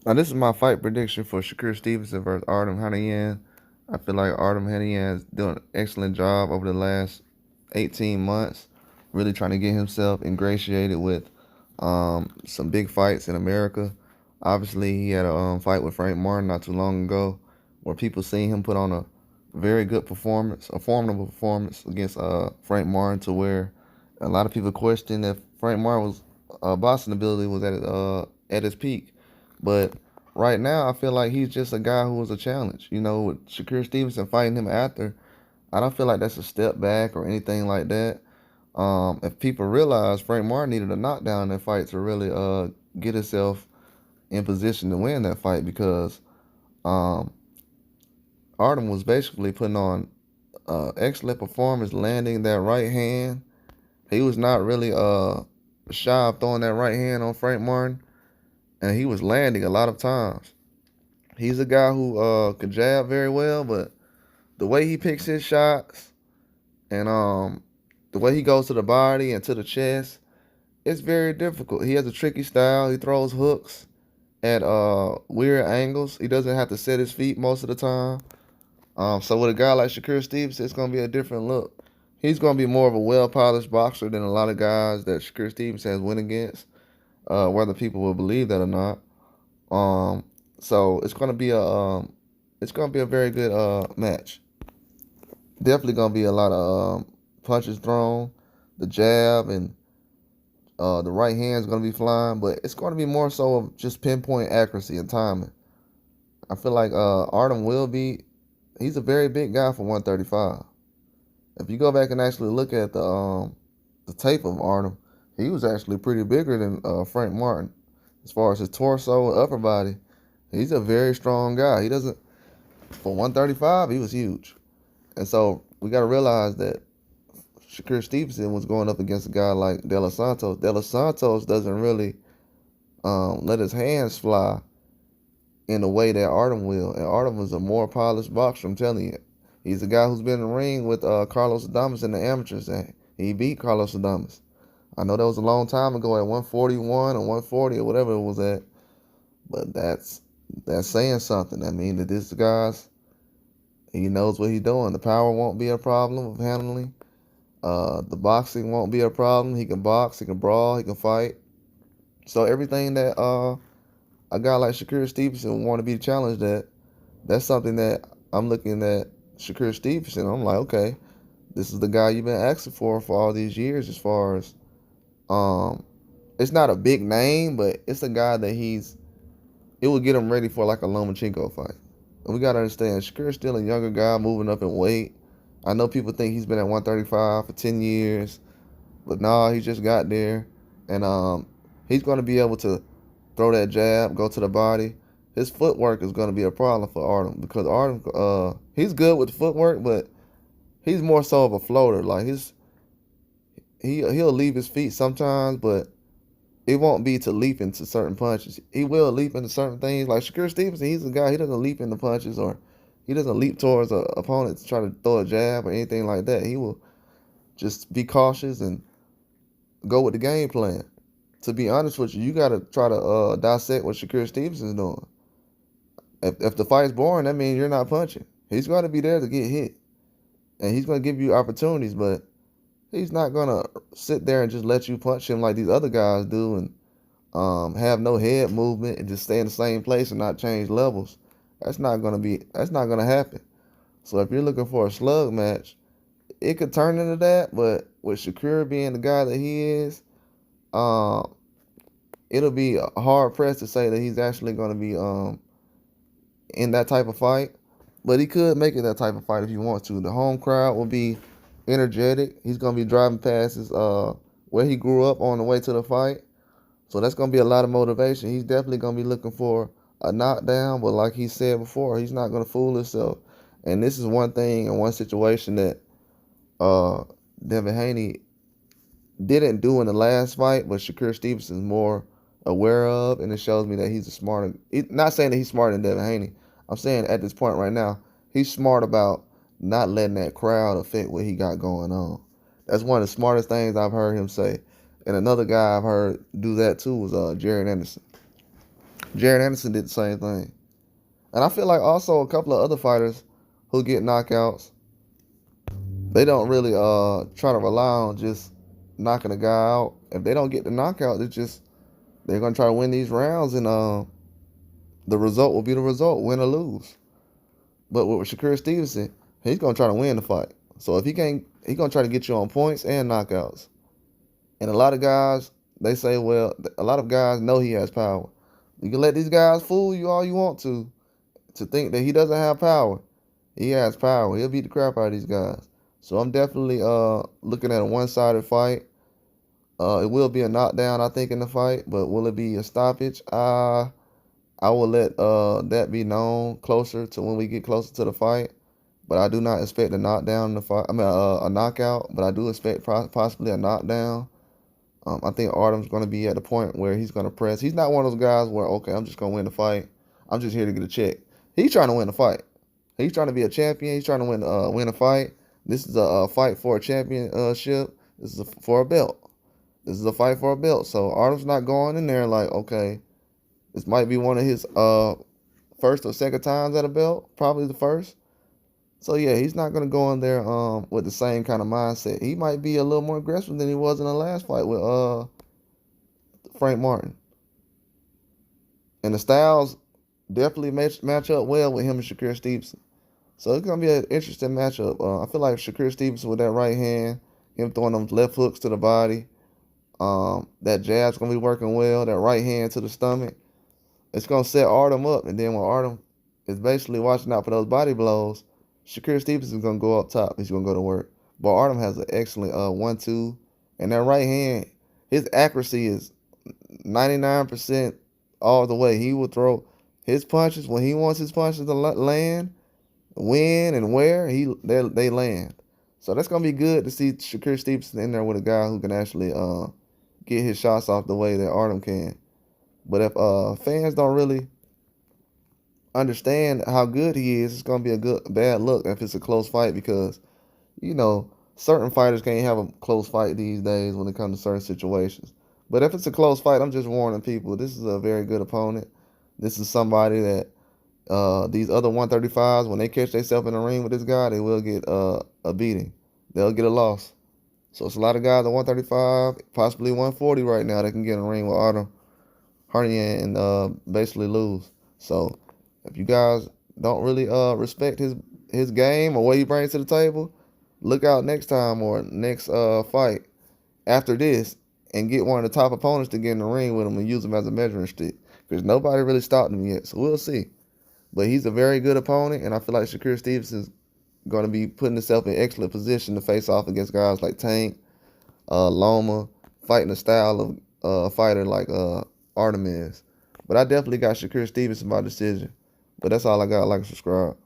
Now, this is my fight prediction for Shakur Stevenson versus Artem Harutyunyan. I feel like Artem Harutyunyan is doing an excellent job over the last 18 months, really trying to get himself ingratiated with some big fights in America. Obviously, he had a fight with Frank Martin not too long ago, where people seen him put on a very good performance, a formidable performance against Frank Martin, to where a lot of people questioned if Frank Martin was boxing ability was at his peak. But right now, I feel like he's just a guy who was a challenge. You know, with Shakur Stevenson fighting him after, I don't feel like that's a step back or anything like that. If people realize Frank Martin needed a knockdown in that fight to really get himself in position to win that fight, because um, Artem was basically putting on excellent performance, landing that right hand. He was not really shy of throwing that right hand on Frank Martin, and he was landing a lot of times. He's a guy who could jab very well, but the way he picks his shots and the way he goes to the body and to the chest, it's very difficult. He has a tricky style. He throws hooks at weird angles. He doesn't have to set his feet most of the time. So with a guy like Shakur Stevenson, it's gonna be a different look. He's gonna be more of a well polished boxer than a lot of guys that Shakur Stevenson has went against, whether people will believe that or not. Um, so it's gonna be a very good match. Definitely gonna be a lot of punches thrown, the jab and the right hand is gonna be flying, but it's gonna be more so of just pinpoint accuracy and timing. I feel like Artem will be. He's a very big guy for 135. If you go back and actually look at the tape of Artem, he was actually pretty bigger than Frank Martin as far as his torso and upper body. He's a very strong guy. He doesn't For 135, he was huge. And so we got to realize that Shakur Stevenson was going up against a guy like De Los Santos. De Los Santos doesn't really let his hands fly in the way that Artem will. And Artem was a more polished boxer, I'm telling you. He's a guy who's been in the ring with Carlos Adames in the amateurs, and he beat Carlos Adames. I know that was a long time ago at 141 or 140 or whatever it was at, but that's saying something. I mean that this guy's he knows what he's doing. The power won't be a problem of handling. The boxing won't be a problem. He can box, he can brawl, he can fight. So everything that a guy like Shakur Stevenson want to be challenged at, that's something that I'm looking at Shakur Stevenson. I'm like, okay, this is the guy you've been asking for all these years. As far as um, it's not a big name, but it's a guy that it will get him ready for like a Lomachenko fight. And we gotta understand, Shakur's still a younger guy moving up in weight. I know people think he's been at 135 for 10 years, but nah, he just got there, and he's gonna be able to throw that jab, go to the body. His footwork is gonna be a problem for Artem, because Artem, he's good with footwork, but he's more so of a floater. Like he'll leave his feet sometimes, but it won't be to leap into certain punches. He will leap into certain things. Like Shakur Stevenson, he's a guy, he doesn't leap into punches, or he doesn't leap towards an opponent to try to throw a jab or anything like that. He will just be cautious and go with the game plan. To be honest with you, you got to try to dissect what Shakur Stevenson's doing. If the fight's boring, that means you're not punching. He's going to be there to get hit, and he's going to give you opportunities, but he's not going to sit there and just let you punch him like these other guys do, and have no head movement and just stay in the same place and not change levels. That's not gonna happen. So if you're looking for a slug match, it could turn into that. But with Shakur being the guy that he is, um, it'll be hard pressed to say that he's actually gonna be in that type of fight. But he could make it that type of fight if he wants to. The home crowd will be energetic. He's gonna be driving past his where he grew up on the way to the fight. So that's going to be a lot of motivation. He's definitely going to be looking for a knockdown, but like he said before, he's not going to fool himself. And this is one thing and one situation that uh, Devin Haney didn't do in the last fight, but Shakur Stevenson's more aware of, and it shows me that he's a smarter. Not saying that he's smarter than Devin Haney. I'm saying at this point right now, he's smart about not letting that crowd affect what he got going on. That's one of the smartest things I've heard him say. And another guy I've heard do that too was Jared Anderson. Jared Anderson did the same thing. And I feel like also a couple of other fighters who get knockouts, they don't really try to rely on just knocking a guy out. If they don't get the knockout, they're gonna try to win these rounds, and the result will be the result, win or lose. But with Shakur Stevenson, he's gonna try to win the fight. So if he can't, he's gonna try to get you on points and knockouts. And a lot of guys, they say, well, a lot of guys know he has power. You can let these guys fool you all you want to think that he doesn't have power. He has power. He'll beat the crap out of these guys. So I'm definitely looking at a one-sided fight. It will be a knockdown, I think, in the fight, but will it be a stoppage? I will let that be known closer to when we get closer to the fight. But I do not expect a knockdown in the fight. I mean, a knockout, but I do expect possibly a knockdown. I think Artem's going to be at the point where he's going to press. He's not one of those guys where, okay, I'm just going to win the fight. I'm just here to get a check. He's trying to win the fight. He's trying to be a champion. He's trying to win a fight. This is a fight for a championship. This is for a belt. This is a fight for a belt. So Artem's not going in there like, okay, this might be one of his first or second times at a belt, probably the first. So yeah, he's not gonna go in there with the same kind of mindset. He might be a little more aggressive than he was in the last fight with Frank Martin. And the styles definitely match up well with him and Shakur Stevenson. So it's gonna be an interesting matchup. I feel like Shakur Stevenson with that right hand, him throwing them left hooks to the body, that jab's gonna be working well. That right hand to the stomach, it's gonna set Artem up. And then when Artem is basically watching out for those body blows, Shakur Stevenson is gonna go up top. He's gonna go to work. But Artem has an excellent 1-2, and that right hand, his accuracy is 99% all the way. He will throw his punches when he wants his punches to land, when and where they land. So that's gonna be good to see Shakur Stevenson in there with a guy who can actually get his shots off the way that Artem can. But if fans don't really understand how good he is, it's gonna be a bad look if it's a close fight, because certain fighters can't have a close fight these days when it comes to certain situations. But if it's a close fight, I'm just warning people, this is a very good opponent. This is somebody that these other 135s, when they catch themselves in the ring with this guy, they will get a beating. They'll get a loss. So it's a lot of guys at 135, possibly 140 right now that can get in the ring with Artem Harutyunyan and basically lose. So if you guys don't really respect his game or what he brings to the table, look out next time or next fight after this and get one of the top opponents to get in the ring with him and use him as a measuring stick, because nobody really stopped him yet. So we'll see. But he's a very good opponent, and I feel like Shakur Stevenson's going to be putting himself in excellent position to face off against guys like Tank, Loma, fighting the style of a fighter like Artem is. But I definitely got Shakur Stevenson by decision. But that's all I got. Like and subscribe.